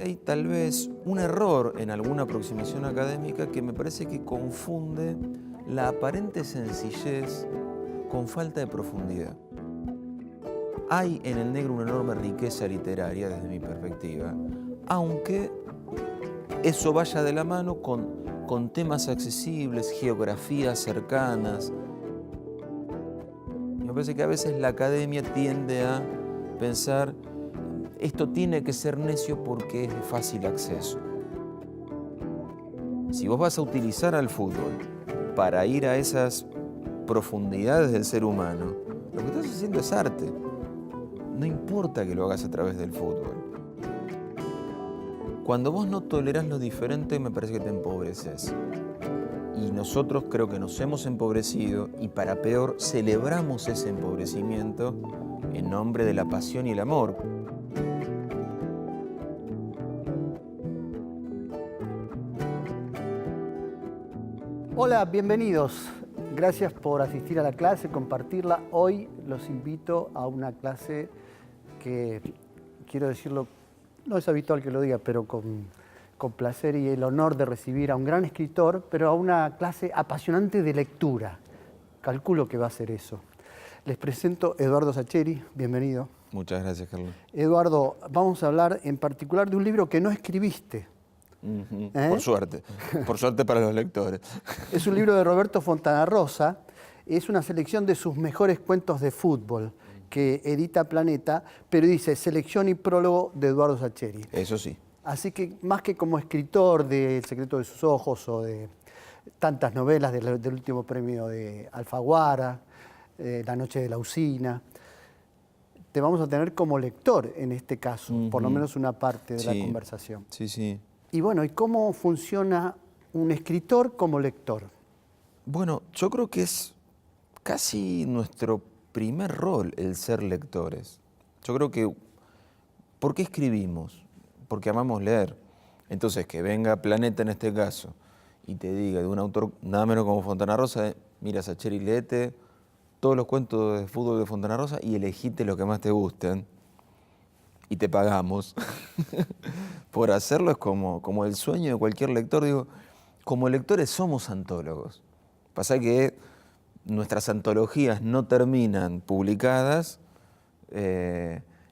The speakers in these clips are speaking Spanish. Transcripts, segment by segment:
hay tal vez un error en alguna aproximación académica que me parece que confunde la aparente sencillez con falta de profundidad. Hay en el negro una enorme riqueza literaria desde mi perspectiva, aunque eso vaya de la mano con temas accesibles, geografías cercanas. Me parece que a veces la academia tiende a pensar esto tiene que ser necio porque es de fácil acceso. Si vos vas a utilizar al fútbol para ir a esas profundidades del ser humano, lo que estás haciendo es arte. No importa que lo hagas a través del fútbol. Cuando vos no tolerás lo diferente, me parece que te empobreces. Y nosotros creo que nos hemos empobrecido y para peor celebramos ese empobrecimiento en nombre de la pasión y el amor. Hola, bienvenidos. Gracias por asistir a la clase, compartirla. Hoy los invito a una clase que, quiero decirlo, no es habitual que lo diga, pero con placer y el honor de recibir a un gran escritor, pero a una clase apasionante de lectura. Calculo que va a ser eso. Les presento a Eduardo Sacheri, bienvenido. Muchas gracias, Carlos. Eduardo, vamos a hablar en particular de un libro que no escribiste. Por suerte para los lectores. Es un libro de Roberto Fontana Rosa, es una selección de sus mejores cuentos de fútbol que edita Planeta, pero dice selección y prólogo de Eduardo Sacheri. Eso sí. Así que más que como escritor de El secreto de sus ojos o de tantas novelas del último premio de Alfaguara, La noche de la usina, te vamos a tener como lector en este caso, por lo menos una parte de la conversación. Sí, sí. Y bueno, ¿y cómo funciona un escritor como lector? Bueno, yo creo que es casi nuestro primer rol el ser lectores. Yo creo que, ¿por qué escribimos? Porque amamos leer. Entonces, que venga Planeta en este caso y te diga de un autor nada menos como Fontana Rosa, mira, Sacheri, léete todos los cuentos de fútbol de Fontana Rosa y elegite los que más te gusten. Y te pagamos por hacerlo, es como el sueño de cualquier lector. Digo, como lectores somos antólogos. Pasa que nuestras antologías no terminan publicadas,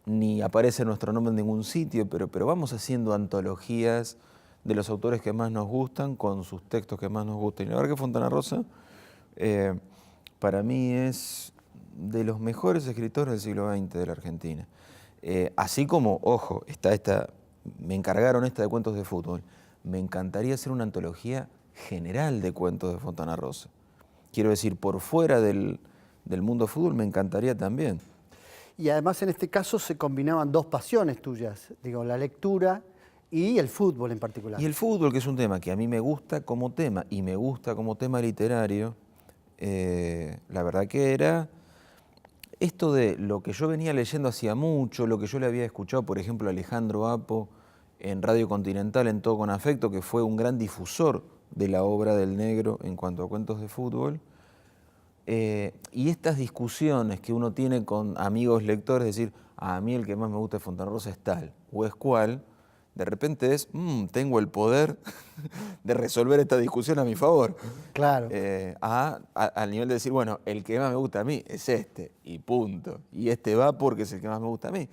ni aparece nuestro nombre en ningún sitio, pero vamos haciendo antologías de los autores que más nos gustan, con sus textos que más nos gustan. Y la verdad que Fontana Rosa, para mí es de los mejores escritores del siglo XX de la Argentina. Así como, ojo, me encargaron esta de cuentos de fútbol, me encantaría hacer una antología general de cuentos de Fontana Rosa. Quiero decir, por fuera del mundo fútbol me encantaría también. Y además en este caso se combinaban dos pasiones tuyas, digo, la lectura y el fútbol en particular. Y el fútbol, que es un tema que a mí me gusta como tema y me gusta como tema literario, la verdad que era esto de lo que yo venía leyendo hacía mucho, lo que yo le había escuchado, por ejemplo, a Alejandro Apo en Radio Continental, en Todo con Afecto, que fue un gran difusor de la obra del negro en cuanto a cuentos de fútbol. Y estas discusiones que uno tiene con amigos lectores, decir, a mí el que más me gusta de Fontana Rosa es tal o es cual, de repente es, tengo el poder de resolver esta discusión a mi favor. Claro. Al nivel de decir, bueno, el que más me gusta a mí es este, y punto. Y este va porque es el que más me gusta a mí.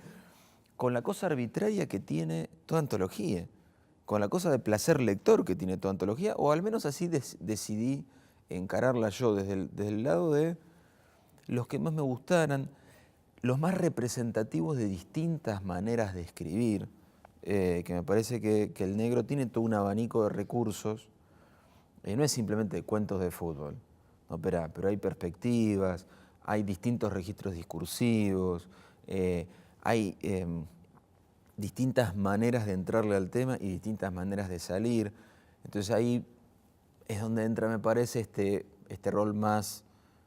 Con la cosa arbitraria que tiene toda antología, con la cosa de placer lector que tiene toda antología, o al menos así decidí encararla yo desde el lado de los que más me gustaran, los más representativos de distintas maneras de escribir, que me parece que el negro tiene todo un abanico de recursos, no es simplemente cuentos de fútbol, no, pero hay perspectivas, hay distintos registros discursivos, hay distintas maneras de entrarle al tema y distintas maneras de salir. Entonces ahí es donde entra, me parece, este rol más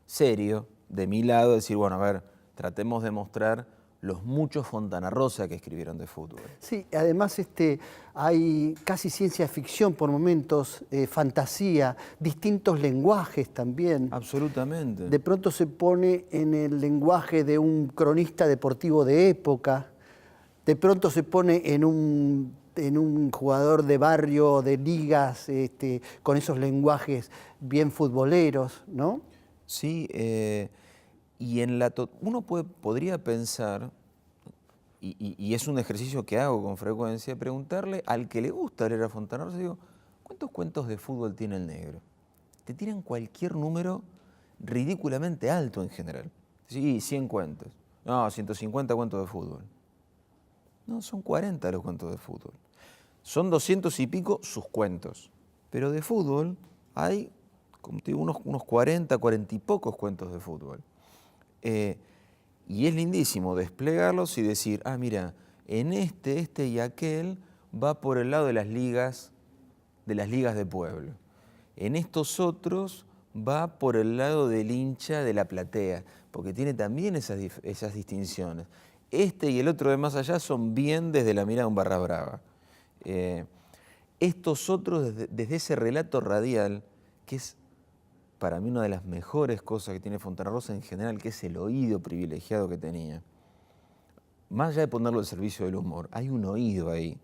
serio de mi lado, decir, bueno, a ver, tratemos de mostrar los muchos Fontana Rosa que escribieron de fútbol. Sí, además hay casi ciencia ficción por momentos, fantasía, distintos lenguajes también. Absolutamente. De pronto se pone en el lenguaje de un cronista deportivo de época, de pronto se pone en un en un jugador de barrio, de ligas, con esos lenguajes bien futboleros, ¿no? Sí, y uno podría pensar, y es un ejercicio que hago con frecuencia, preguntarle al que le gusta leer a Fontana Rosa, digo, ¿cuántos cuentos de fútbol tiene el negro? Te tiran cualquier número ridículamente alto en general. Sí, 100 cuentos. No, 150 cuentos de fútbol. No, son 40 los cuentos de fútbol. Son 200 y pico sus cuentos. Pero de fútbol hay, como te digo, unos 40 y pocos cuentos de fútbol. Y es lindísimo desplegarlos y decir, ah, mira, en este y aquel va por el lado de las ligas de pueblo. En estos otros va por el lado del hincha de la platea, porque tiene también esas distinciones. Este y el otro de más allá son bien desde la mirada de un barra brava. Estos otros desde ese relato radial, que es para mí una de las mejores cosas que tiene Fontana Rosa en general, que es el oído privilegiado que tenía. Más allá de ponerlo al servicio del humor, hay un oído ahí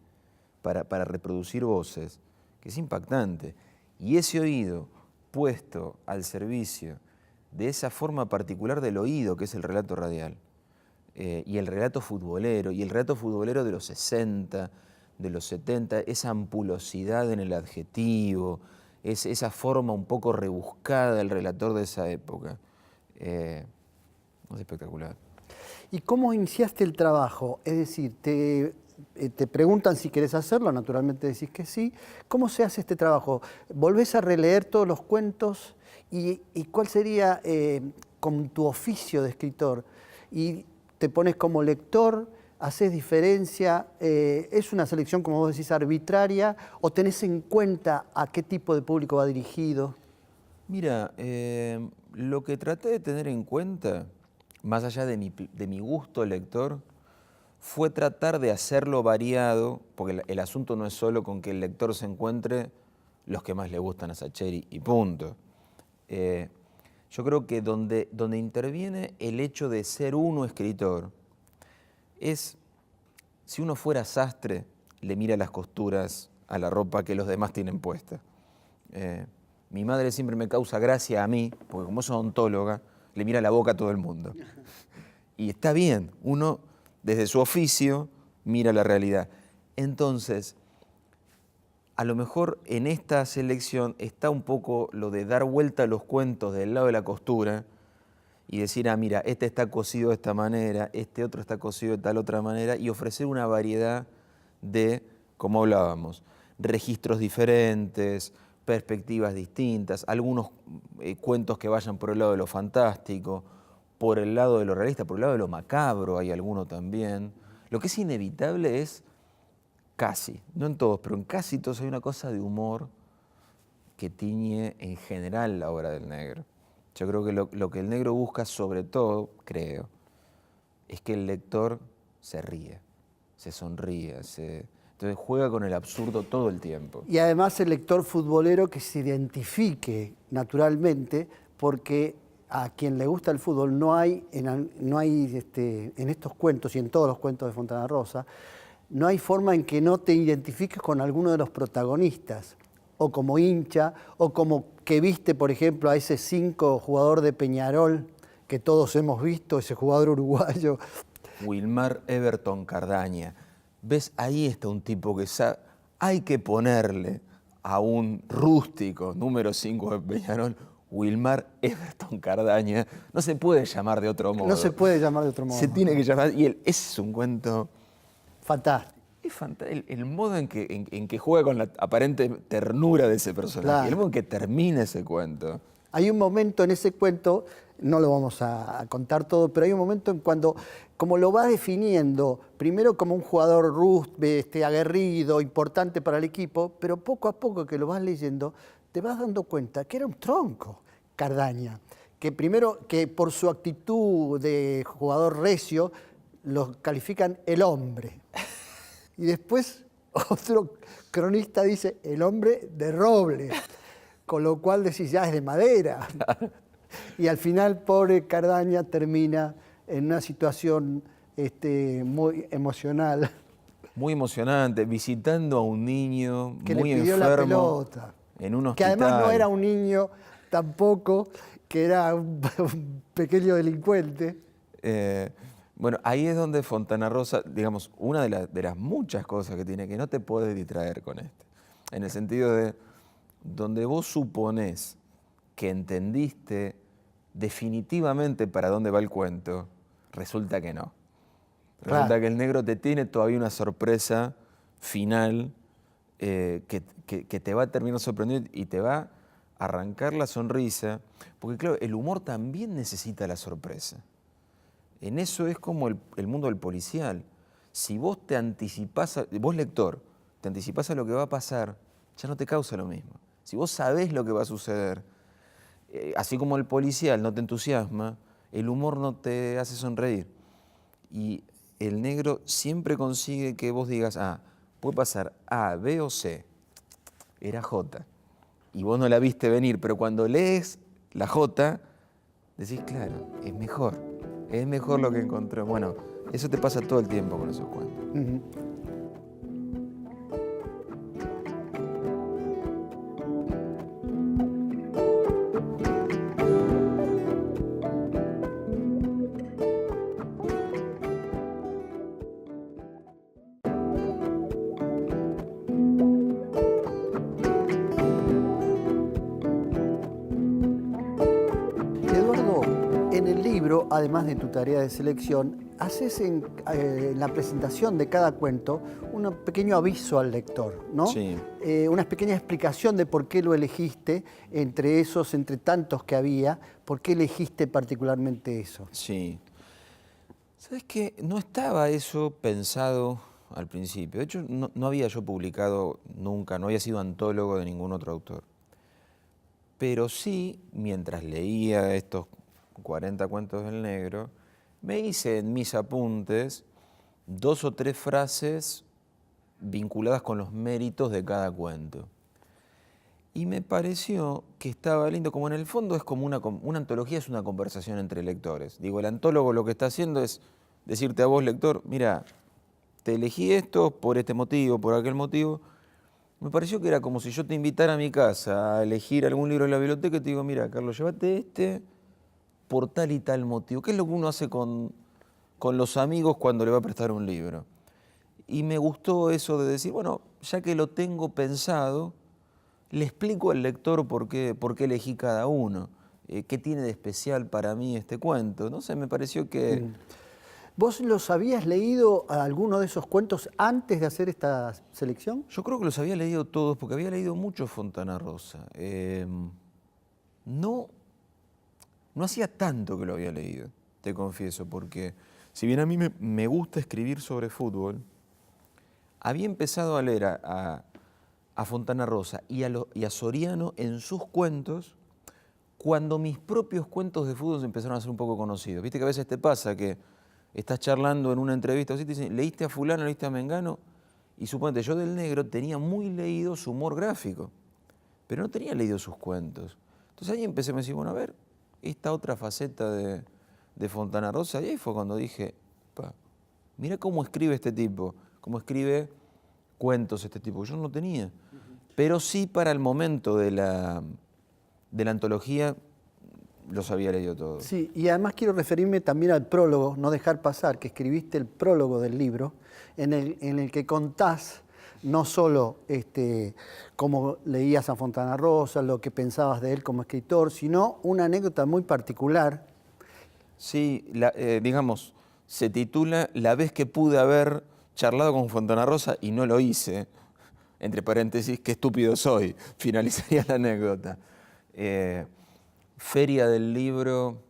para reproducir voces que es impactante. Y ese oído puesto al servicio de esa forma particular del oído que es el relato radial, y el relato futbolero de los 60, de los 70, esa ampulosidad en el adjetivo, esa forma un poco rebuscada del relator de esa época. Es espectacular. ¿Y cómo iniciaste el trabajo? Es decir, te preguntan si querés hacerlo, naturalmente decís que sí. ¿Cómo se hace este trabajo? ¿Volvés a releer todos los cuentos? ¿Y cuál sería con tu oficio de escritor? ¿Y te pones como lector? ¿Haces diferencia? ¿Es una selección, como vos decís, arbitraria? ¿O tenés en cuenta a qué tipo de público va dirigido? Mira, lo que traté de tener en cuenta, más allá de mi gusto lector, fue tratar de hacerlo variado, porque el asunto no es solo con que el lector se encuentre los que más le gustan a Sacheri y punto. Yo creo que donde interviene el hecho de ser uno escritor es, si uno fuera sastre, le mira las costuras a la ropa que los demás tienen puesta. Mi madre siempre me causa gracia a mí, porque como es odontóloga, le mira la boca a todo el mundo. Y está bien, uno desde su oficio mira la realidad. Entonces, a lo mejor en esta selección está un poco lo de dar vuelta a los cuentos del lado de la costura y decir, ah, mira, este está cosido de esta manera, este otro está cosido de tal otra manera, y ofrecer una variedad de, como hablábamos, registros diferentes, perspectivas distintas, algunos cuentos que vayan por el lado de lo fantástico, por el lado de lo realista, por el lado de lo macabro, hay alguno también. Lo que es inevitable es casi, no en todos, pero en casi todos hay una cosa de humor que tiñe en general la obra del negro. Yo creo que lo que el negro busca sobre todo, creo, es que el lector se ríe, se sonríe, entonces juega con el absurdo todo el tiempo. Y además el lector futbolero que se identifique naturalmente, porque a quien le gusta el fútbol no hay en estos cuentos y en todos los cuentos de Fontana Rosa, no hay forma en que no te identifiques con alguno de los protagonistas, o como hincha, o como que viste, por ejemplo, a ese 5 jugador de Peñarol que todos hemos visto, ese jugador uruguayo. Wilmar Everton Cardaña. ¿Ves? Ahí está un tipo que sabe, hay que ponerle a un rústico número 5 de Peñarol, Wilmar Everton Cardaña. No se puede llamar de otro modo. No se puede llamar de otro modo. Se tiene que llamar, y ese es un cuento fantástico. Es fantástico. El modo en que juega con la aparente ternura de ese personaje, claro. El modo en que termina ese cuento. Hay un momento en ese cuento, no lo vamos a contar todo, pero hay un momento en cuando, como lo va definiendo, primero como un jugador aguerrido, importante para el equipo, pero poco a poco que lo vas leyendo, te vas dando cuenta que era un tronco, Cardaña. Que primero, que por su actitud de jugador recio, lo califican el hombre. Y después otro cronista dice el hombre de roble, con lo cual decís ya es de madera. Y al final, pobre Cardaña termina en una situación muy emocional. Muy emocionante, visitando a un niño Que muy le pidió la enfermo pelota. en un Que hospital. además no era un niño tampoco, que era un pequeño delincuente. Bueno, ahí es donde Fontana Rosa, digamos, una de las muchas cosas que tiene, que no te puedes distraer con esto. En el sentido de, donde vos suponés que entendiste definitivamente para dónde va el cuento, resulta que no. Resulta Claro. que el negro te tiene todavía una sorpresa final que te va a terminar sorprendiendo y te va a arrancar la sonrisa, porque claro, el humor también necesita la sorpresa. En eso es como el mundo del policial. Si vos te anticipás, vos lector, te anticipás a lo que va a pasar, ya no te causa lo mismo. Si vos sabés lo que va a suceder, así como el policial no te entusiasma, el humor no te hace sonreír. Y el negro siempre consigue que vos digas, puede pasar A, B o C. Era J. Y vos no la viste venir, pero cuando lees la J, decís, claro, es mejor lo que encontré. Bueno, eso te pasa todo el tiempo con esos cuentos. Ujú. Eduardo, en el libro, además de tu tarea de selección, haces en la presentación de cada cuento un pequeño aviso al lector, ¿no? Sí. Una pequeña explicación de por qué lo elegiste, entre tantos que había, por qué elegiste particularmente eso. Sí. ¿Sabes qué? No estaba eso pensado al principio. De hecho, no había yo publicado nunca, no había sido antólogo de ningún otro autor. Pero sí, mientras leía estos 40 cuentos del negro, me hice en mis apuntes 2 o 3 frases vinculadas con los méritos de cada cuento. Y me pareció que estaba lindo, como en el fondo es como una antología, es una conversación entre lectores. Digo, el antólogo lo que está haciendo es decirte a vos, lector, mira, te elegí esto por este motivo, por aquel motivo. Me pareció que era como si yo te invitara a mi casa a elegir algún libro de la biblioteca y te digo, mira, Carlos, llévate este por tal y tal motivo. ¿Qué es lo que uno hace con los amigos cuando le va a prestar un libro? Y me gustó eso de decir, bueno, ya que lo tengo pensado, le explico al lector por qué elegí cada uno, qué tiene de especial para mí este cuento. No sé, me pareció que... ¿Vos los habías leído alguno de esos cuentos antes de hacer esta selección? Yo creo que los había leído todos, porque había leído mucho Fontana Rosa. No hacía tanto que lo había leído, te confieso, porque si bien a mí me gusta escribir sobre fútbol, había empezado a leer a Fontana Rosa y a Soriano en sus cuentos cuando mis propios cuentos de fútbol se empezaron a ser un poco conocidos. Viste que a veces te pasa que estás charlando en una entrevista, o así te dicen, ¿leíste a fulano, leíste a Mengano? Y suponete, yo del negro tenía muy leído su humor gráfico, pero no tenía leído sus cuentos. Entonces ahí empecé a decir, bueno, a ver, esta otra faceta de Fontana Rosa, y ahí fue cuando dije, mira cómo escribe este tipo, cómo escribe cuentos este tipo. Yo no lo tenía, pero sí para el momento de la antología los había leído todos. Sí, y además quiero referirme también al prólogo, no dejar pasar, que escribiste el prólogo del libro, en el que contás no solo cómo leías a Fontana Rosa, lo que pensabas de él como escritor, sino una anécdota muy particular. Sí, digamos, se titula La vez que pude haber charlado con Fontana Rosa y no lo hice. Entre paréntesis, qué estúpido soy, finalizaría la anécdota. Feria del Libro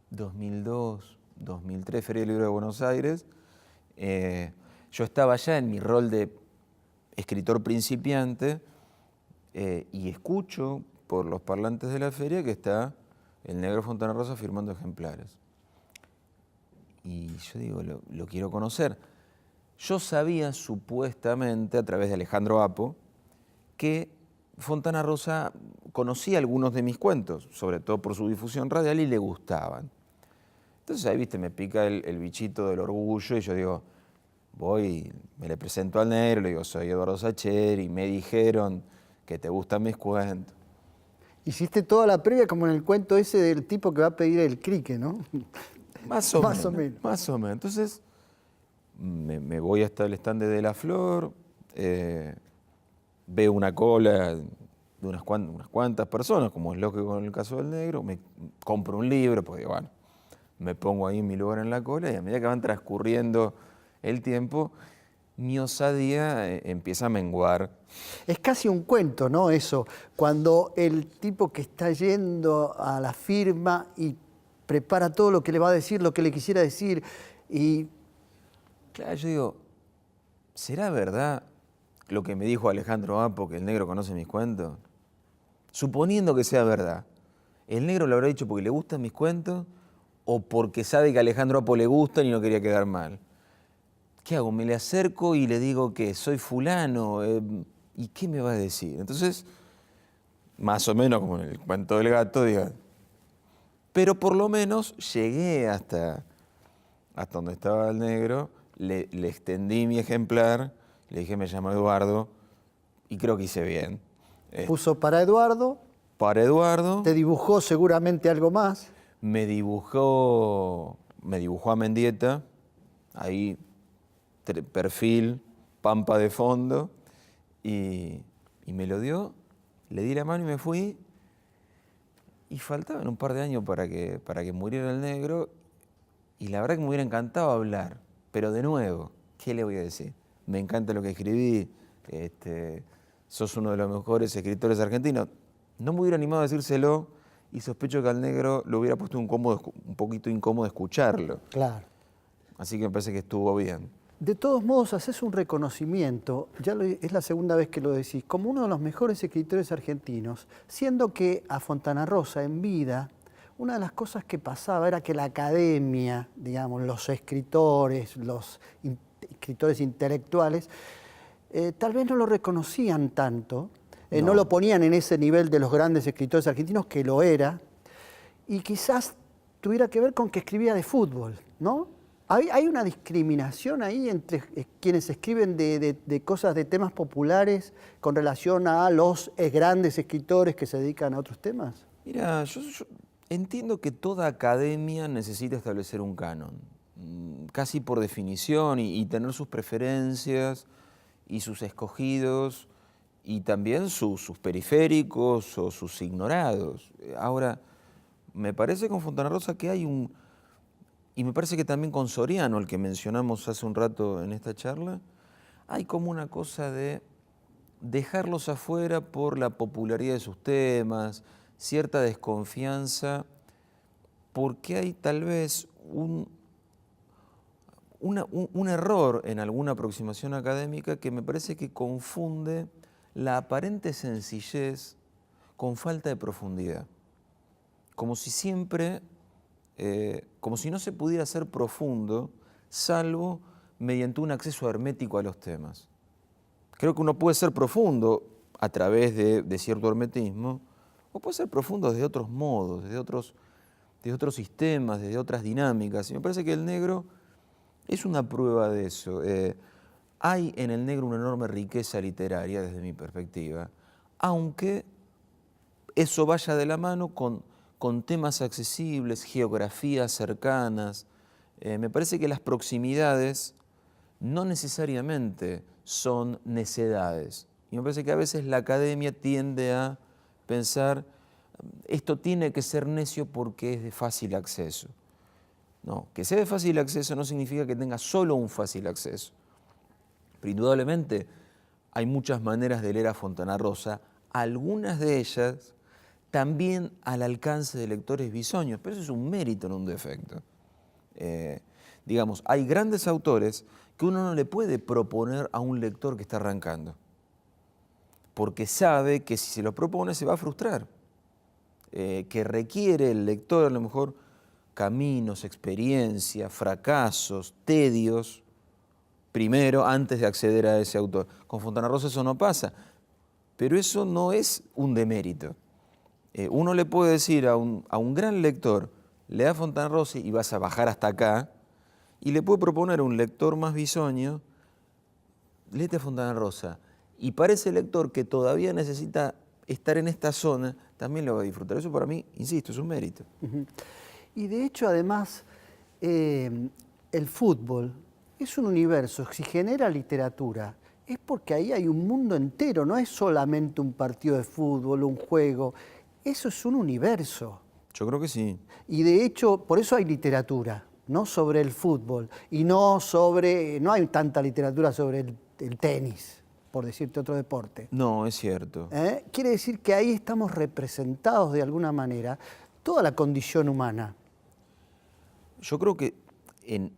2002, 2003, Feria del Libro de Buenos Aires. Yo estaba ya en mi rol de escritor principiante y escucho por los parlantes de la feria que está el negro Fontana Rosa firmando ejemplares. Y yo digo, lo quiero conocer. Yo sabía supuestamente, a través de Alejandro Apo, que Fontana Rosa conocía algunos de mis cuentos, sobre todo por su difusión radial, y le gustaban. Entonces ahí, viste, me pica el bichito del orgullo y yo digo, voy, me le presento al negro, le digo, soy Eduardo Sacheri, me dijeron que te gustan mis cuentos. Hiciste toda la previa como en el cuento ese del tipo que va a pedir el crique, ¿no? Más o Más o menos. menos. Más o menos. Entonces, me voy hasta el stand de La Flor, veo una cola de unas cuantas personas, como es lógico en el caso del negro, me compro un libro, porque bueno, me pongo ahí en mi lugar en la cola y a medida que van transcurriendo el tiempo, mi osadía empieza a menguar. Es casi un cuento, ¿no? Eso, cuando el tipo que está yendo a la firma y prepara todo lo que le va a decir, lo que le quisiera decir, y Claro, yo digo, ¿será verdad lo que me dijo Alejandro Apo, que el negro conoce mis cuentos? Suponiendo que sea verdad, ¿el negro lo habrá dicho porque le gustan mis cuentos o porque sabe que a Alejandro Apo le gustan y no quería quedar mal? ¿Qué hago? ¿Me le acerco y le digo que soy fulano? ¿Y qué me va a decir? Entonces, más o menos como en el cuento del gato, digo, pero por lo menos llegué hasta donde estaba el negro, le extendí mi ejemplar, le dije, me llamo Eduardo, y creo que hice bien. puso para Eduardo, Para Eduardo, te dibujó seguramente algo más. me dibujó a Mendieta, ahí perfil, pampa de fondo, y me lo dio, le di la mano y me fui, y faltaban un par de años para que muriera el negro, y la verdad que me hubiera encantado hablar, pero de nuevo, ¿qué le voy a decir? Me encanta lo que escribí, sos uno de los mejores escritores argentinos. No me hubiera animado a decírselo y sospecho que al negro lo hubiera puesto un poquito incómodo escucharlo. Claro. Así que me parece que estuvo bien. De todos modos, haces un reconocimiento, es la segunda vez que lo decís, como uno de los mejores escritores argentinos, siendo que a Fontana Rosa, en vida, una de las cosas que pasaba era que la academia, digamos, los escritores, escritores intelectuales, tal vez no lo reconocían tanto, no No. lo ponían en ese nivel de los grandes escritores argentinos, que lo era, y quizás tuviera que ver con que escribía de fútbol, ¿no? ¿Hay una discriminación ahí entre quienes escriben de cosas, de temas populares, con relación a los grandes escritores que se dedican a otros temas? Mira, yo entiendo que toda academia necesita establecer un canon, casi por definición, y tener sus preferencias y sus escogidos, y también sus periféricos o sus ignorados. Ahora, me parece con Fontana Rosa que hay y me parece que también con Soriano, el que mencionamos hace un rato en esta charla, hay como una cosa de dejarlos afuera por la popularidad de sus temas, cierta desconfianza, porque hay tal vez un error en alguna aproximación académica que me parece que confunde la aparente sencillez con falta de profundidad. Como si siempre, como si no se pudiera ser profundo, salvo mediante un acceso hermético a los temas. Creo que uno puede ser profundo a través de cierto hermetismo, o puede ser profundo desde otros modos, desde otros sistemas, desde otras dinámicas. Y me parece que el negro es una prueba de eso. Hay en el negro una enorme riqueza literaria desde mi perspectiva, aunque eso vaya de la mano con temas accesibles, geografías cercanas. Me parece que las proximidades no necesariamente son necedades. Y me parece que a veces la academia tiende a pensar, esto tiene que ser necio porque es de fácil acceso. No, que sea de fácil acceso no significa que tenga solo un fácil acceso. Pero indudablemente hay muchas maneras de leer a Fontana Rosa, algunas de ellas también al alcance de lectores bisoños, pero eso es un mérito, no un defecto. Digamos, hay grandes autores que uno no le puede proponer a un lector que está arrancando, porque sabe que si se lo propone se va a frustrar, que requiere el lector a lo mejor caminos, experiencias, fracasos, tedios, primero antes de acceder a ese autor. Con Fontana Rosa eso no pasa, pero eso no es un demérito. Uno le puede decir a un gran lector, lea Fontana Rosa y vas a bajar hasta acá, Y le puedo proponer a un lector más bisoño, léete Fontana Rosa. Y para ese lector que todavía necesita estar en esta zona, también lo va a disfrutar. Eso para mí, insisto, es un mérito. Y de hecho, además, el fútbol es un universo. Si genera literatura, es porque ahí hay un mundo entero, no es solamente un partido de fútbol, un juego. Eso es un universo. Yo creo que sí. Y de hecho, por eso hay literatura, no sobre el fútbol. Y no hay tanta literatura sobre el tenis, por decirte otro deporte. No, es cierto. Quiere decir que ahí estamos representados de alguna manera toda la condición humana. Yo creo que en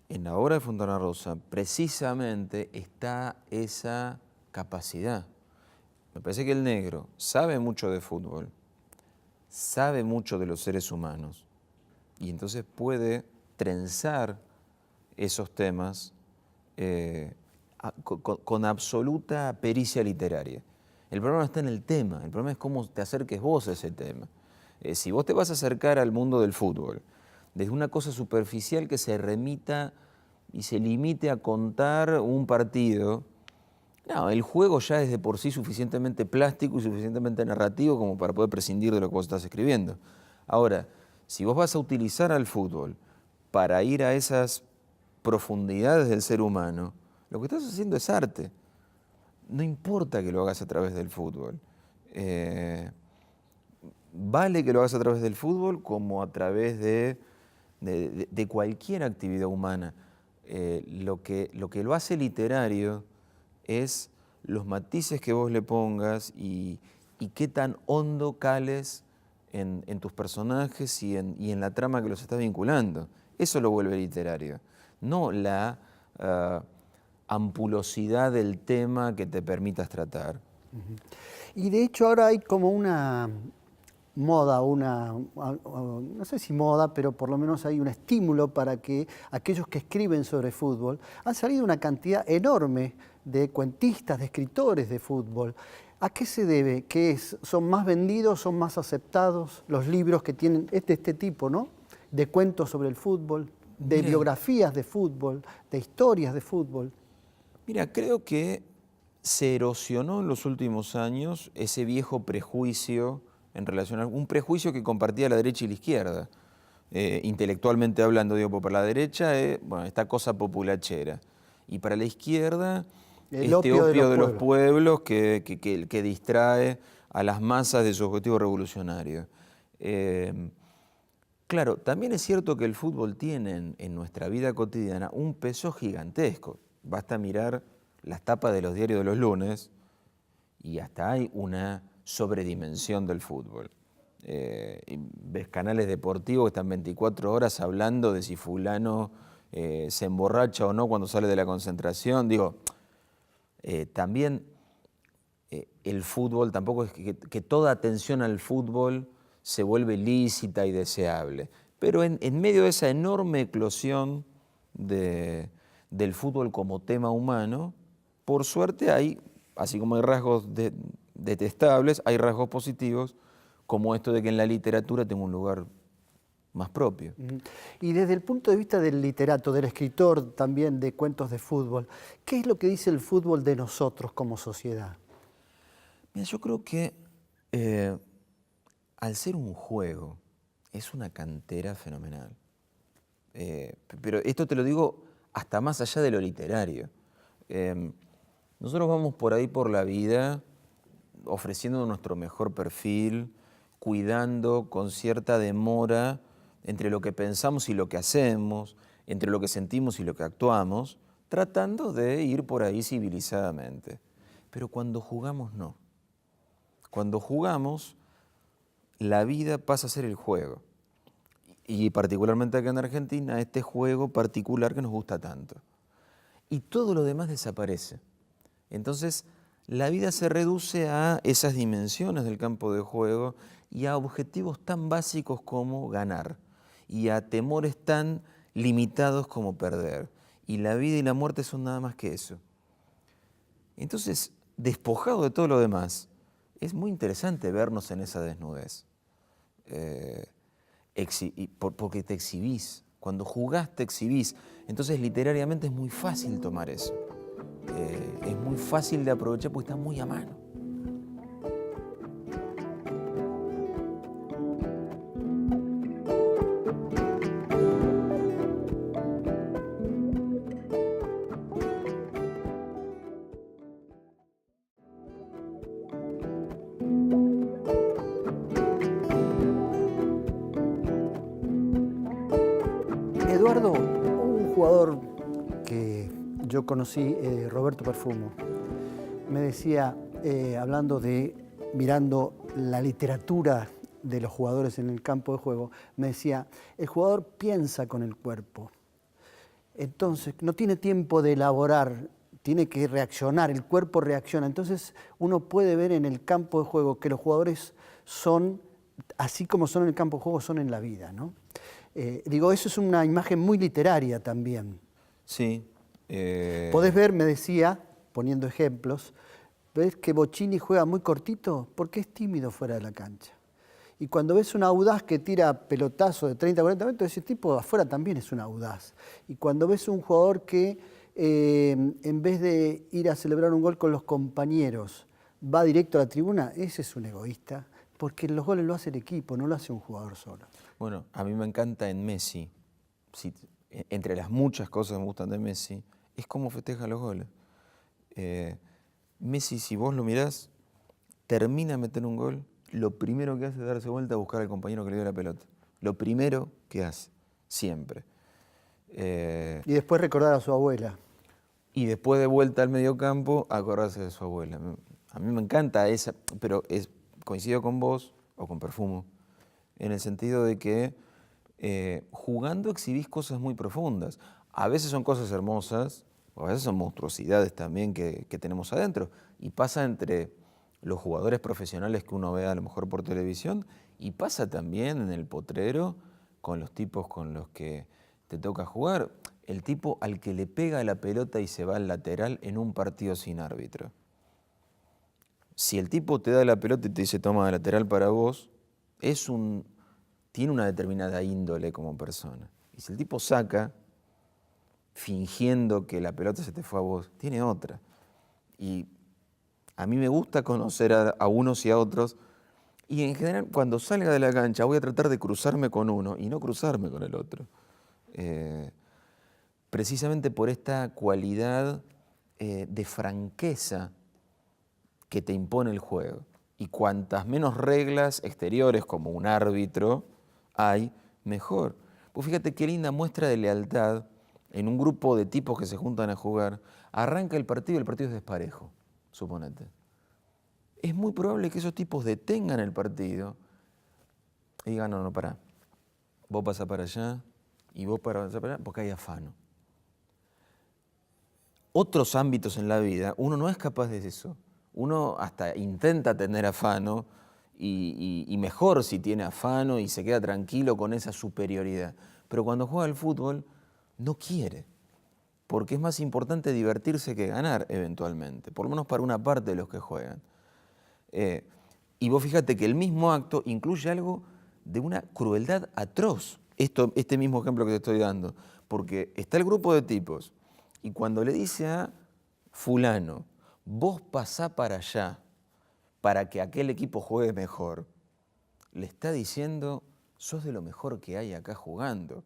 la obra de Fontana Rosa precisamente está esa capacidad. Me parece que el negro sabe mucho de fútbol, sabe mucho de los seres humanos y entonces puede trenzar esos temas con absoluta pericia literaria. El problema no está en el tema, el problema es cómo te acerques vos a ese tema. Si vos te vas a acercar al mundo del fútbol desde una cosa superficial que se remita y se limite a contar un partido, no, el juego ya es de por sí suficientemente plástico y suficientemente narrativo como para poder prescindir de lo que vos estás escribiendo. Ahora, si vos vas a utilizar al fútbol para ir a esas profundidades del ser humano, lo que estás haciendo es arte. No importa que lo hagas a través del fútbol. Vale que lo hagas a través del fútbol como a través de cualquier actividad humana. Lo que lo hace literario es los matices que vos le pongas y qué tan hondo cales en tus personajes y en la trama que los está vinculando. Eso lo vuelve literario, no la ampulosidad del tema que te permitas tratar. Y de hecho ahora hay como una moda, no sé si moda, pero por lo menos hay un estímulo para que aquellos que escriben sobre fútbol, han salido una cantidad enorme de cuentistas, de escritores de fútbol. ¿A qué se debe? ¿Son más vendidos, son más aceptados los libros que tienen este tipo, ¿no? De cuentos sobre el fútbol, de biografías de fútbol, de historias de fútbol? Mira, creo que se erosionó en los últimos años ese viejo prejuicio en relación a un prejuicio que compartía la derecha y la izquierda. Intelectualmente hablando, digo, por la derecha, bueno, esta cosa populachera. Y para la izquierda, el opio de los pueblos que distrae a las masas de su objetivo revolucionario. Claro, también es cierto que el fútbol tiene en nuestra vida cotidiana un peso gigantesco. Basta mirar las tapas de los diarios de los lunes y hasta hay una sobredimensión del fútbol. Ves canales deportivos que están 24 horas hablando de si fulano se emborracha o no cuando sale de la concentración. Digo, también el fútbol, tampoco es que toda atención al fútbol se vuelve lícita y deseable. Pero en medio de esa enorme eclosión del fútbol como tema humano, por suerte hay, así como hay rasgos detestables, hay rasgos positivos, como esto de que en la literatura tenga un lugar más propio. Y desde el punto de vista del literato, del escritor también de cuentos de fútbol, ¿qué es lo que dice el fútbol de nosotros como sociedad? Mira, yo creo que al ser un juego, es una cantera fenomenal. Pero esto te lo digo hasta más allá de lo literario. Nosotros vamos por ahí por la vida ofreciendo nuestro mejor perfil, cuidando con cierta demora entre lo que pensamos y lo que hacemos, entre lo que sentimos y lo que actuamos, tratando de ir por ahí civilizadamente. Pero cuando jugamos, no. Cuando jugamos, la vida pasa a ser el juego. Y particularmente acá en Argentina, este juego particular que nos gusta tanto. Y todo lo demás desaparece. Entonces, la vida se reduce a esas dimensiones del campo de juego y a objetivos tan básicos como ganar y a temores tan limitados como perder. Y la vida y la muerte son nada más que eso. Entonces, despojado de todo lo demás, es muy interesante vernos en esa desnudez. Porque te exhibís, Cuando jugás te exhibís. Entonces literariamente es muy fácil tomar eso. Es muy fácil de aprovechar porque está muy a mano. Eduardo, un jugador que yo conocí, Roberto Perfumo, me decía, mirando la literatura de los jugadores en el campo de juego, me decía, el jugador piensa con el cuerpo. Entonces, no tiene tiempo de elaborar, tiene que reaccionar, el cuerpo reacciona. Entonces, uno puede ver en el campo de juego que los jugadores son, así como son en el campo de juego, son en la vida, ¿no? Eso es una imagen muy literaria también. Sí. Podés ver, me decía, poniendo ejemplos, ves que Bocini juega muy cortito porque es tímido fuera de la cancha. Y cuando ves un audaz que tira pelotazo de 30 a 40 metros, ese tipo afuera también es un audaz. Y cuando ves un jugador que en vez de ir a celebrar un gol con los compañeros, va directo a la tribuna, ese es un egoísta, porque los goles lo hace el equipo, no lo hace un jugador solo. Bueno, a mí me encanta en Messi, entre las muchas cosas que me gustan de Messi, es cómo festeja los goles. Messi, si vos lo mirás, termina de meter un gol, lo primero que hace es darse vuelta a buscar al compañero que le dio la pelota. Lo primero que hace, siempre. Y después recordar a su abuela. Y después de vuelta al mediocampo, acordarse de su abuela. A mí me encanta esa, pero coincido con vos, o con Perfumo, en el sentido de que jugando exhibís cosas muy profundas. A veces son cosas hermosas, o a veces son monstruosidades también que tenemos adentro. Y pasa entre los jugadores profesionales que uno ve a lo mejor por televisión, y pasa también en el potrero con los tipos con los que te toca jugar. El tipo al que le pega la pelota y se va al lateral en un partido sin árbitro. Si el tipo te da la pelota y te dice toma de lateral para vos, tiene una determinada índole como persona. Y si el tipo saca, fingiendo que la pelota se te fue a vos, tiene otra. Y a mí me gusta conocer a unos y a otros, y en general cuando salga de la cancha voy a tratar de cruzarme con uno y no cruzarme con el otro. Precisamente por esta cualidad de franqueza que te impone el juego. Y cuantas menos reglas exteriores como un árbitro hay, mejor. Pues fíjate qué linda muestra de lealtad en un grupo de tipos que se juntan a jugar. Arranca el partido y el partido es desparejo, suponete. Es muy probable que esos tipos detengan el partido y digan, no, pará. Vos pasás para allá y vos pasás para allá porque hay afano. Otros ámbitos en la vida, uno no es capaz de eso. Uno hasta intenta tener afano y mejor si tiene afano y se queda tranquilo con esa superioridad. Pero cuando juega al fútbol, no quiere, porque es más importante divertirse que ganar eventualmente, por lo menos para una parte de los que juegan. Y vos fíjate que el mismo acto incluye algo de una crueldad atroz, este mismo ejemplo que te estoy dando, porque está el grupo de tipos y cuando le dice a fulano, vos pasá para allá para que aquel equipo juegue mejor, le está diciendo, sos de lo mejor que hay acá jugando.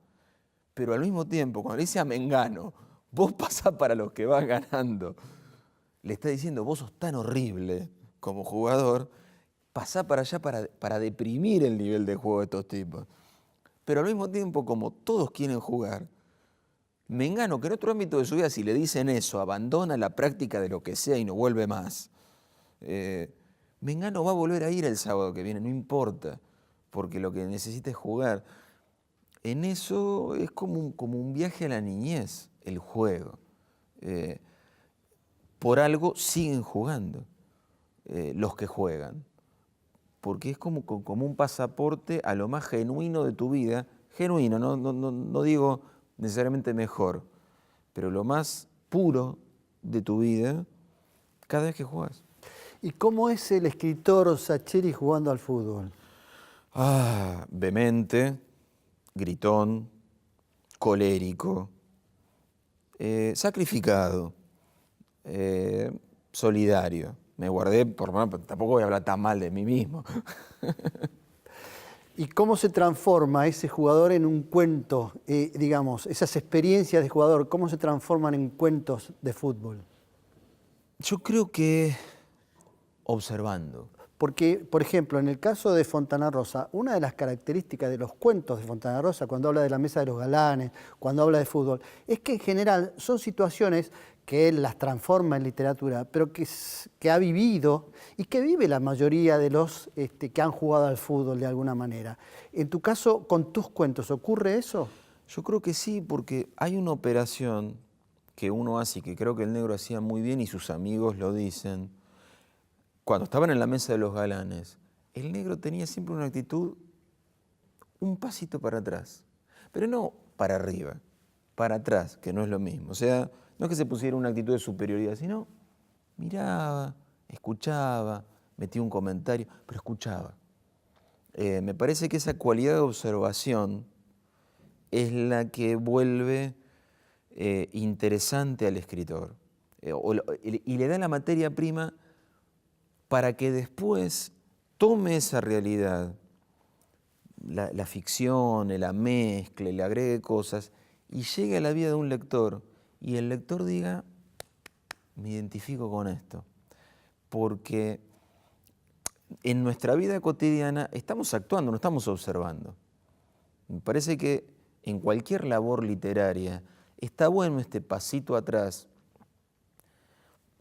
Pero al mismo tiempo, cuando le dice a Mengano, vos pasá para los que van ganando, le está diciendo, vos sos tan horrible como jugador, pasá para allá para deprimir el nivel de juego de estos tipos. Pero al mismo tiempo, como todos quieren jugar, Mengano, que en otro ámbito de su vida, si le dicen eso, abandona la práctica de lo que sea y no vuelve más, Mengano va a volver a ir el sábado que viene, no importa, porque lo que necesita es jugar. En eso es como un viaje a la niñez, el juego. Por algo siguen jugando los que juegan, porque es como un pasaporte a lo más genuino de tu vida, genuino, no digo necesariamente mejor, pero lo más puro de tu vida cada vez que juegas. ¿Y cómo es el escritor Sacheri jugando al fútbol? Vehemente, gritón, colérico, sacrificado, solidario. Me guardé, tampoco voy a hablar tan mal de mí mismo. ¿Y cómo se transforma ese jugador en un cuento, digamos, esas experiencias de jugador, cómo se transforman en cuentos de fútbol? Yo creo que observando. Porque, por ejemplo, en el caso de Fontana Rosa, una de las características de los cuentos de Fontana Rosa, cuando habla de la mesa de los galanes, cuando habla de fútbol, es que en general son situaciones que él las transforma en literatura, pero que ha vivido y que vive la mayoría de los que han jugado al fútbol de alguna manera. En tu caso, con tus cuentos, ¿ocurre eso? Yo creo que sí, porque hay una operación que uno hace y que creo que el negro hacía muy bien y sus amigos lo dicen. Cuando estaban en la mesa de los galanes, el negro tenía siempre una actitud un pasito para atrás, pero no para arriba, para atrás, que no es lo mismo. O sea, no es que se pusiera una actitud de superioridad, sino miraba, escuchaba, metía un comentario, pero escuchaba. Me parece que esa cualidad de observación es la que vuelve interesante al escritor y le da la materia prima para que después tome esa realidad, la ficción, la mezcle, le agregue cosas y llegue a la vida de un lector y el lector diga, me identifico con esto, porque en nuestra vida cotidiana estamos actuando, no estamos observando. Me parece que en cualquier labor literaria está bueno este pasito atrás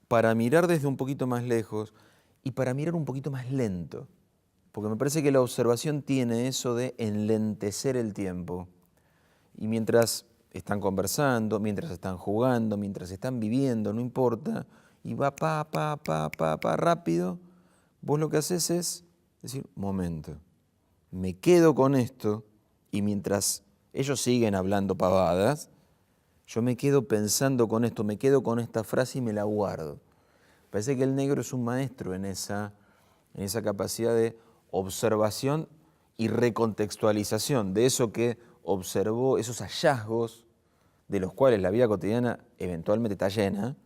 para mirar desde un poquito más lejos y para mirar un poquito más lento, porque me parece que la observación tiene eso de enlentecer el tiempo. Y mientras están conversando, mientras están jugando, mientras están viviendo, no importa, y va rápido, vos lo que haces es decir, momento, me quedo con esto, y mientras ellos siguen hablando pavadas, yo me quedo pensando con esto, me quedo con esta frase y me la guardo. Parece que el negro es un maestro en esa capacidad de observación y recontextualización de eso que observó, esos hallazgos de los cuales la vida cotidiana eventualmente está llena,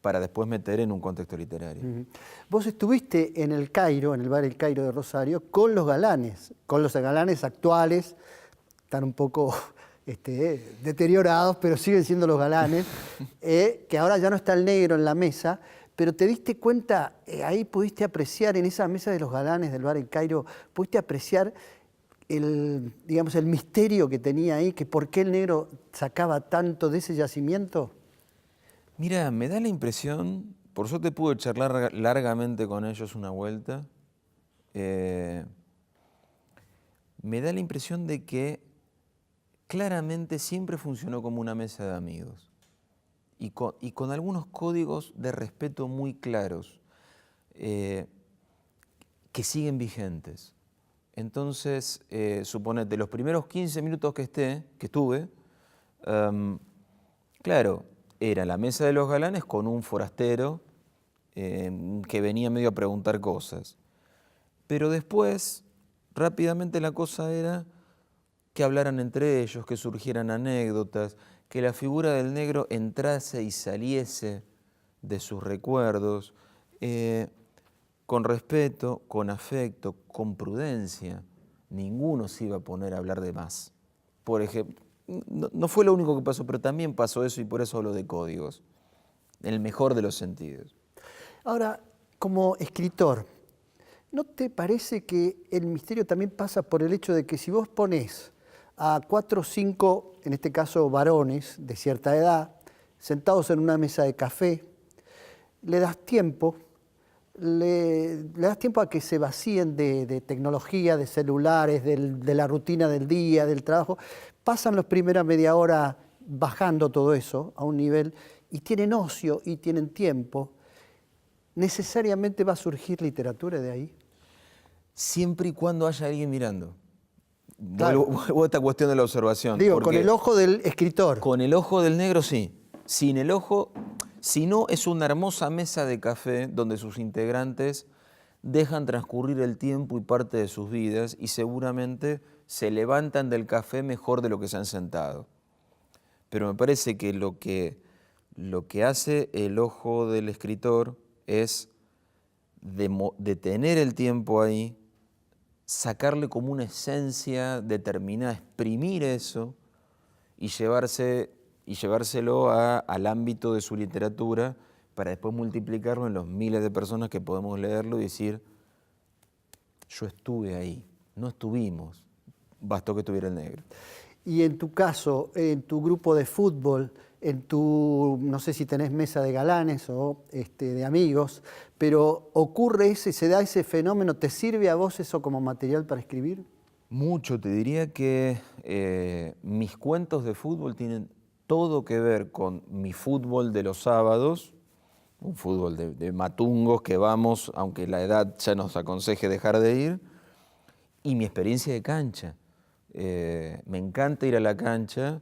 para después meter en un contexto literario. Vos estuviste en el Cairo, en el bar El Cairo de Rosario, con los galanes actuales, están un poco deteriorados, pero siguen siendo los galanes, que ahora ya no está el negro en la mesa, pero te diste cuenta, ahí pudiste apreciar, en esa mesa de los galanes del bar El Cairo, pudiste apreciar el misterio que tenía ahí, que por qué el negro sacaba tanto de ese yacimiento. Mira, me da la impresión, por suerte pude charlar largamente con ellos una vuelta, me da la impresión de que claramente siempre funcionó como una mesa de amigos y con algunos códigos de respeto muy claros que siguen vigentes. Entonces, suponete, los primeros 15 minutos que estuve, claro, era la mesa de los galanes con un forastero que venía medio a preguntar cosas. Pero después, rápidamente la cosa era que hablaran entre ellos, que surgieran anécdotas, que la figura del negro entrase y saliese de sus recuerdos, con respeto, con afecto, con prudencia. Ninguno se iba a poner a hablar de más. Por ejemplo, no fue lo único que pasó, pero también pasó eso y por eso hablo de códigos, en el mejor de los sentidos. Ahora, como escritor, ¿no te parece que el misterio también pasa por el hecho de que si vos ponés a 4 o 5, en este caso varones de cierta edad, sentados en una mesa de café, le das tiempo a que se vacíen de tecnología, de celulares, de la rutina del día, del trabajo, pasan las primeras media hora bajando todo eso a un nivel y tienen ocio y tienen tiempo, ¿necesariamente va a surgir literatura de ahí? Siempre y cuando haya alguien mirando. Claro. Vuelvo a esta cuestión de la observación. Digo, con el ojo del escritor. Con el ojo del negro sí. Sin el ojo, si no, es una hermosa mesa de café donde sus integrantes dejan transcurrir el tiempo y parte de sus vidas y seguramente se levantan del café mejor de lo que se han sentado. pero me parece que lo que hace el ojo del escritor es de tener el tiempo ahí, sacarle como una esencia determinada, exprimir eso y llevárselo al ámbito de su literatura para después multiplicarlo en los miles de personas que podemos leerlo y decir, yo estuve ahí, no estuvimos, bastó que estuviera el negro. Y en tu caso, en tu grupo de fútbol, no sé si tenés mesa de galanes o de amigos, pero se da ese fenómeno, ¿te sirve a vos eso como material para escribir? Mucho, te diría que mis cuentos de fútbol tienen todo que ver con mi fútbol de los sábados, un fútbol de matungos que vamos, aunque la edad ya nos aconseje dejar de ir, y mi experiencia de cancha. Me encanta ir a la cancha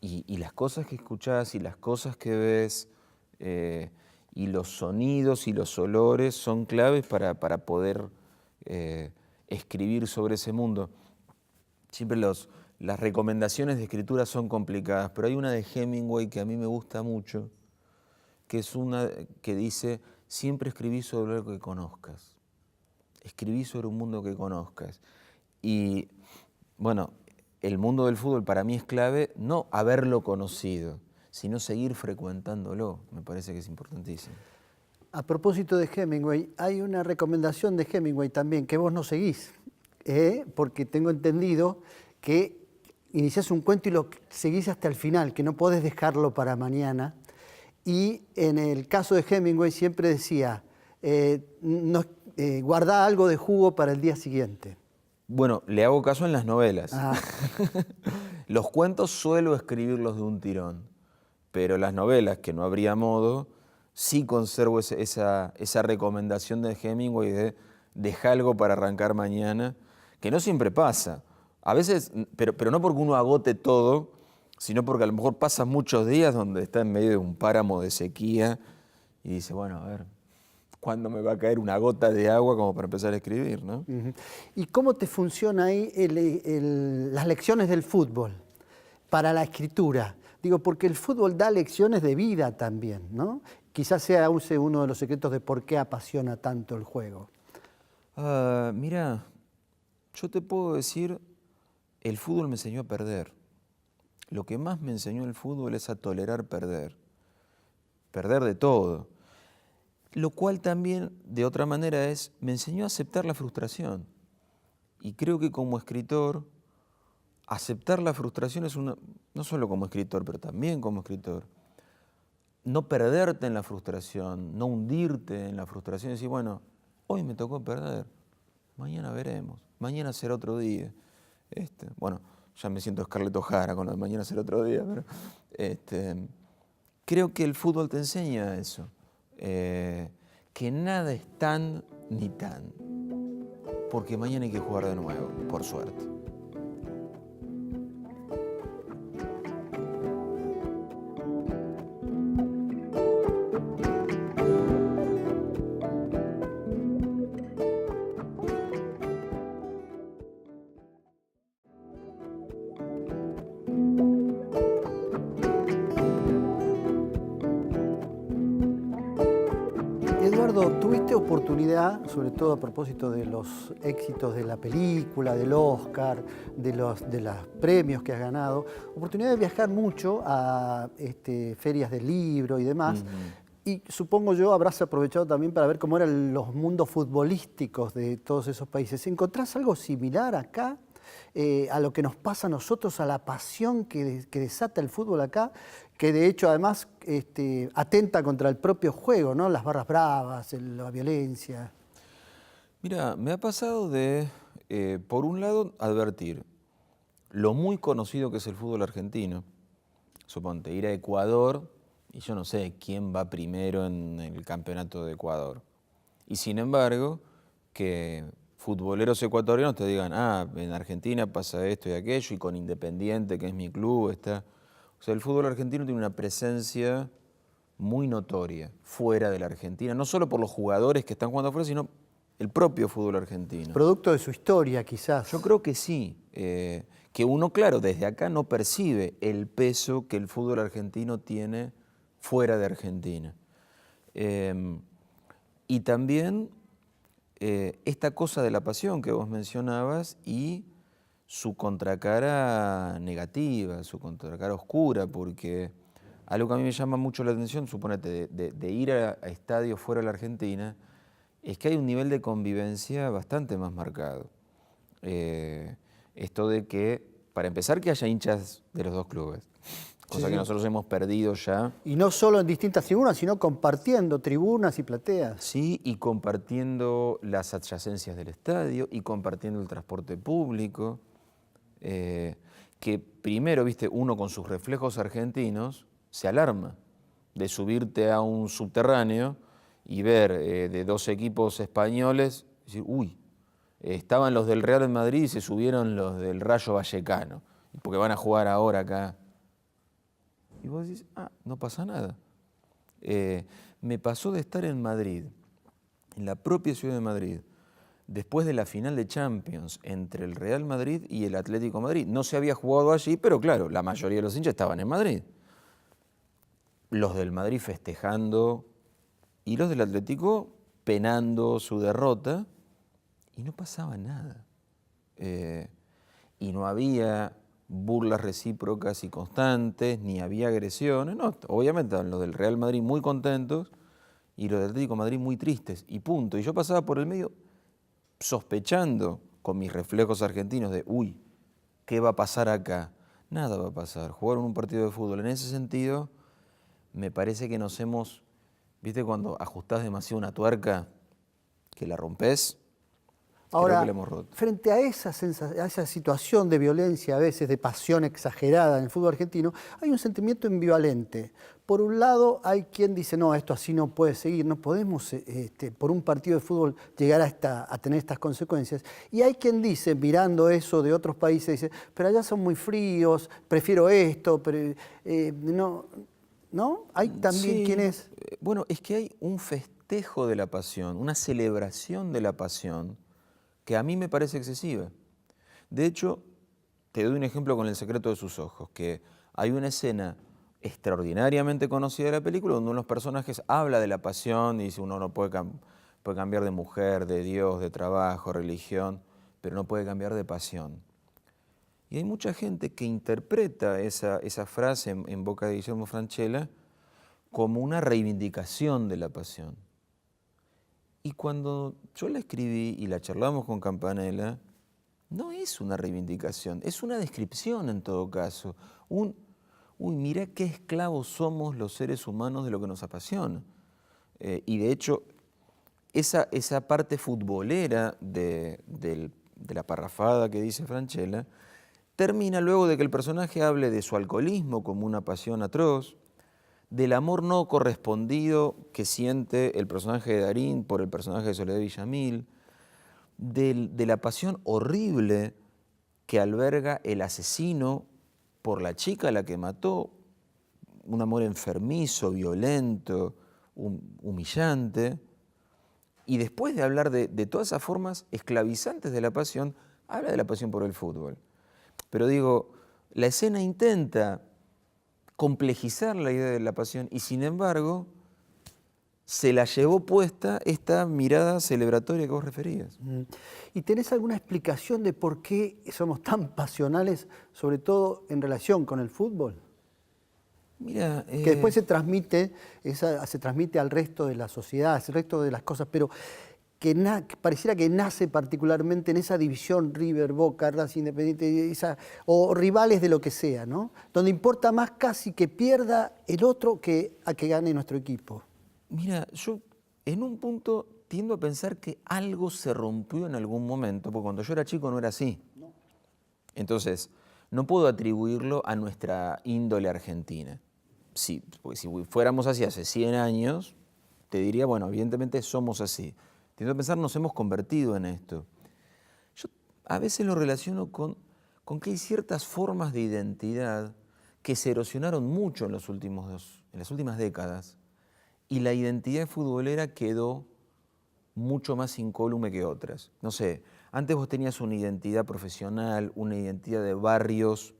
y las cosas que escuchás y las cosas que ves y los sonidos y los olores son claves para poder escribir sobre ese mundo. Siempre las recomendaciones de escritura son complicadas, pero hay una de Hemingway que a mí me gusta mucho, que es una que dice, siempre escribí sobre algo que conozcas. Escribí sobre un mundo que conozcas. Y bueno, el mundo del fútbol para mí es clave, no haberlo conocido, sino seguir frecuentándolo. Me parece que es importantísimo. A propósito de Hemingway, hay una recomendación de Hemingway también que vos no seguís, porque tengo entendido que iniciás un cuento y lo seguís hasta el final, que no podés dejarlo para mañana. Y en el caso de Hemingway siempre decía, guardá algo de jugo para el día siguiente. Bueno, le hago caso en las novelas. Ah. Los cuentos suelo escribirlos de un tirón, pero las novelas, que no habría modo, sí conservo esa recomendación de Hemingway de dejar algo para arrancar mañana, que no siempre pasa. A veces, pero no porque uno agote todo, sino porque a lo mejor pasa muchos días donde está en medio de un páramo de sequía y dice, bueno, a ver, ¿cuándo me va a caer una gota de agua como para empezar a escribir, ¿no? Uh-huh. ¿Y cómo te funciona ahí las lecciones del fútbol para la escritura? Digo, porque el fútbol da lecciones de vida también, ¿no? Quizás sea uno de los secretos de por qué apasiona tanto el juego. Mira, yo te puedo decir, el fútbol me enseñó a perder. Lo que más me enseñó el fútbol es a tolerar perder. Perder de todo. Lo cual también, de otra manera, me enseñó a aceptar la frustración. Y creo que como escritor, aceptar la frustración es no solo como escritor, pero también como escritor, no perderte en la frustración, no hundirte en la frustración y decir, bueno, hoy me tocó perder, mañana veremos, mañana será otro día. Bueno, ya me siento Scarlett O'Hara con lo de mañana será otro día, pero creo que el fútbol te enseña eso. Que nada es tan ni tan, porque mañana hay que jugar de nuevo, por suerte. Eduardo, ¿tuviste oportunidad, sobre todo a propósito de los éxitos de la película, del Oscar, de los premios que has ganado, oportunidad de viajar mucho a ferias del libro y demás? Uh-huh. Y supongo yo habrás aprovechado también para ver cómo eran los mundos futbolísticos de todos esos países. ¿Encontrás algo similar acá? A lo que nos pasa a nosotros, a la pasión que desata el fútbol acá, que de hecho además atenta contra el propio juego, ¿no? Las barras bravas, la violencia. Mira, me ha pasado de, por un lado, advertir lo muy conocido que es el fútbol argentino. Suponte, ir a Ecuador y yo no sé quién va primero en el campeonato de Ecuador. Y sin embargo, que futboleros ecuatorianos te digan, en Argentina pasa esto y aquello, y con Independiente, que es mi club, está... O sea, el fútbol argentino tiene una presencia muy notoria fuera de la Argentina, no solo por los jugadores que están jugando afuera, sino el propio fútbol argentino. Producto de su historia, quizás. Yo creo que sí, que uno, claro, desde acá no percibe el peso que el fútbol argentino tiene fuera de Argentina. Y también esta cosa de la pasión que vos mencionabas y su contracara negativa, su contracara oscura, porque algo que a mí me llama mucho la atención, suponete, de ir a estadios fuera de la Argentina, es que hay un nivel de convivencia bastante más marcado. Esto de que, para empezar, que haya hinchas de los dos clubes, cosa Sí. que nosotros hemos perdido ya. Y no solo en distintas tribunas, sino compartiendo tribunas y plateas. Sí, y compartiendo las adyacencias del estadio y compartiendo el transporte público, que primero, viste, uno con sus reflejos argentinos se alarma de subirte a un subterráneo y ver de dos equipos españoles, decir, uy, estaban los del Real Madrid y se subieron los del Rayo Vallecano, porque van a jugar ahora acá. Y vos decís, no pasa nada. Me pasó de estar en Madrid, en la propia ciudad de Madrid, después de la final de Champions entre el Real Madrid y el Atlético de Madrid. No se había jugado allí, pero claro, la mayoría de los hinchas estaban en Madrid. Los del Madrid festejando y los del Atlético penando su derrota, y no pasaba nada. Y no había burlas recíprocas y constantes, ni había agresiones. No, obviamente estaban los del Real Madrid muy contentos y los del Atlético de Madrid muy tristes, y punto. Y yo pasaba por el medio sospechando con mis reflejos argentinos de, uy, ¿qué va a pasar acá? Nada va a pasar. Jugaron un partido de fútbol. En ese sentido, me parece que nos hemos, ¿viste cuando ajustás demasiado una tuerca que la rompés? Ahora, creo que la hemos roto. frente a esa situación de violencia, a veces de pasión exagerada en el fútbol argentino, hay un sentimiento ambivalente. Por un lado, hay quien dice, no, esto así no puede seguir, no podemos por un partido de fútbol llegar a tener estas consecuencias. Y hay quien dice, mirando eso de otros países, dice, pero allá son muy fríos, prefiero esto, pero ¿no? Hay también Sí, quienes... Bueno, es que hay un festejo de la pasión, una celebración de la pasión, que a mí me parece excesiva. De hecho, te doy un ejemplo con El secreto de sus ojos, que hay una escena extraordinariamente conocida de la película donde uno de los personajes habla de la pasión y dice uno no puede cambiar de mujer, de Dios, de trabajo, religión, pero no puede cambiar de pasión. Y hay mucha gente que interpreta esa frase en boca de Guillermo Francella como una reivindicación de la pasión. Y cuando yo la escribí y la charlamos con Campanella, no es una reivindicación, es una descripción en todo caso. Uy, mirá qué esclavos somos los seres humanos de lo que nos apasiona. Y de hecho, esa parte futbolera de la parrafada que dice Francella, termina luego de que el personaje hable de su alcoholismo como una pasión atroz, del amor no correspondido que siente el personaje de Darín por el personaje de Soledad Villamil, de la pasión horrible que alberga el asesino por la chica a la que mató, un amor enfermizo, violento, humillante. Y después de hablar de todas esas formas esclavizantes de la pasión, habla de la pasión por el fútbol. Pero digo, la escena intenta complejizar la idea de la pasión y sin embargo se la llevó puesta esta mirada celebratoria que vos referías. ¿Y tenés alguna explicación de por qué somos tan pasionales, sobre todo en relación con el fútbol? Mira, Que después se transmite al resto de la sociedad, al resto de las cosas, pero que pareciera que nace particularmente en esa división River, Boca, Racing, Independiente, o rivales de lo que sea, ¿no? Donde importa más casi que pierda el otro que a que gane nuestro equipo. Mira, yo en un punto tiendo a pensar que algo se rompió en algún momento, porque cuando yo era chico no era así. No. Entonces, no puedo atribuirlo a nuestra índole argentina. Sí, porque si fuéramos así hace 100 años, te diría, bueno, evidentemente somos así. Tiendo a pensar, nos hemos convertido en esto. Yo a veces lo relaciono con que hay ciertas formas de identidad que se erosionaron mucho en las últimas décadas y la identidad futbolera quedó mucho más incólume que otras. No sé, antes vos tenías una identidad profesional, una identidad de barrios,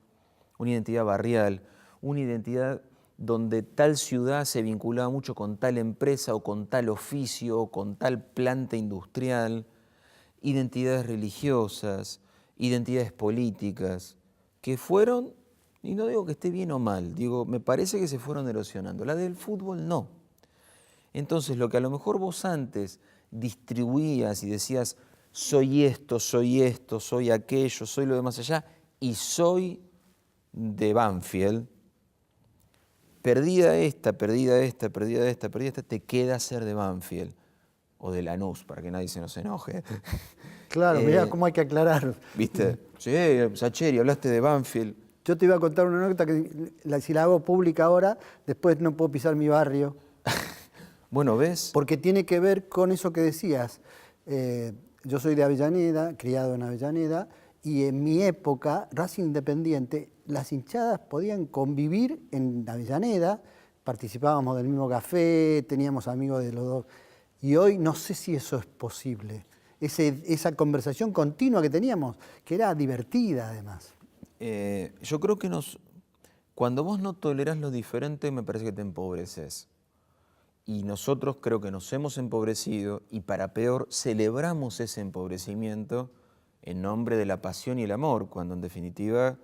una identidad barrial, una identidad donde tal ciudad se vinculaba mucho con tal empresa o con tal oficio o con tal planta industrial, identidades religiosas, identidades políticas, que fueron, y no digo que esté bien o mal, digo, me parece que se fueron erosionando. La del fútbol no. Entonces, lo que a lo mejor vos antes distribuías y decías, soy esto, soy aquello, soy lo de más allá, y soy de Banfield, perdida esta, te queda ser de Banfield, o de Lanús, para que nadie se nos enoje. Claro, mirá cómo hay que aclarar. ¿Viste? Sí, Sacheri, hablaste de Banfield. Yo te iba a contar una anécdota que si la hago pública ahora, después no puedo pisar mi barrio. Bueno, ¿ves? Porque tiene que ver con eso que decías. Yo soy de Avellaneda, criado en Avellaneda, y en mi época, Racing Independiente, las hinchadas podían convivir en Avellaneda, participábamos del mismo café, teníamos amigos de los dos. Y hoy no sé si eso es posible. Esa conversación continua que teníamos, que era divertida además. Yo creo que cuando vos no tolerás lo diferente, me parece que te empobreces. Y nosotros creo que nos hemos empobrecido y para peor celebramos ese empobrecimiento en nombre de la pasión y el amor, cuando en definitiva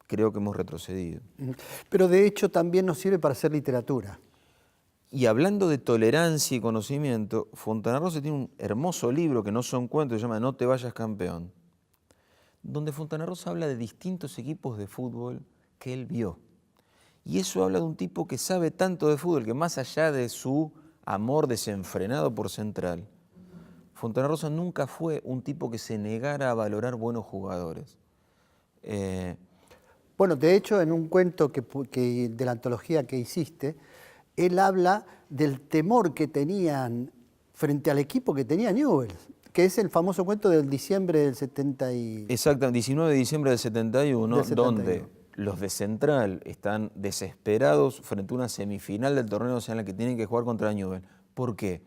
creo que hemos retrocedido. Pero de hecho también nos sirve para hacer literatura. Y hablando de tolerancia y conocimiento, Fontana Rosa tiene un hermoso libro que no son cuentos, se llama No te vayas campeón, donde Fontana Rosa habla de distintos equipos de fútbol que él vio. Y eso habla de un tipo que sabe tanto de fútbol, que más allá de su amor desenfrenado por Central, Fontana Rosa nunca fue un tipo que se negara a valorar buenos jugadores. Bueno, de hecho, en un cuento de la antología que hiciste, él habla del temor que tenían frente al equipo que tenía Newell's, que es el famoso cuento del diciembre del 70 y... Exactamente, 19 de diciembre del 71, donde los de Central están desesperados frente a una semifinal del torneo nacional que tienen que jugar contra Newell's. ¿Por qué?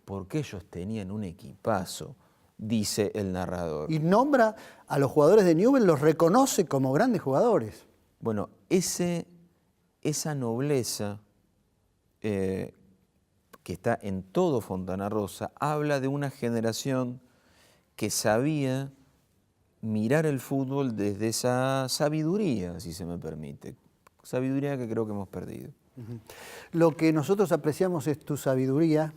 Porque ellos tenían un equipazo, dice el narrador. Y nombra a los jugadores de Newell's, los reconoce como grandes jugadores. Bueno, esa nobleza que está en todo Fontana Rosa habla de una generación que sabía mirar el fútbol desde esa sabiduría, si se me permite, sabiduría que creo que hemos perdido. Lo que nosotros apreciamos es tu sabiduría,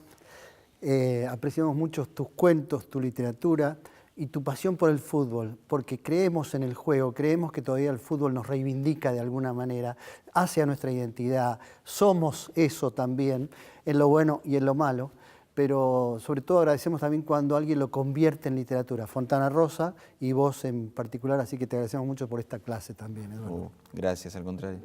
apreciamos mucho tus cuentos, tu literatura y tu pasión por el fútbol, porque creemos en el juego, creemos que todavía el fútbol nos reivindica de alguna manera, hace a nuestra identidad, somos eso también, en lo bueno y en lo malo, pero sobre todo agradecemos también cuando alguien lo convierte en literatura, Fontana Rosa y vos en particular, así que te agradecemos mucho por esta clase también, Eduardo. Gracias, al contrario.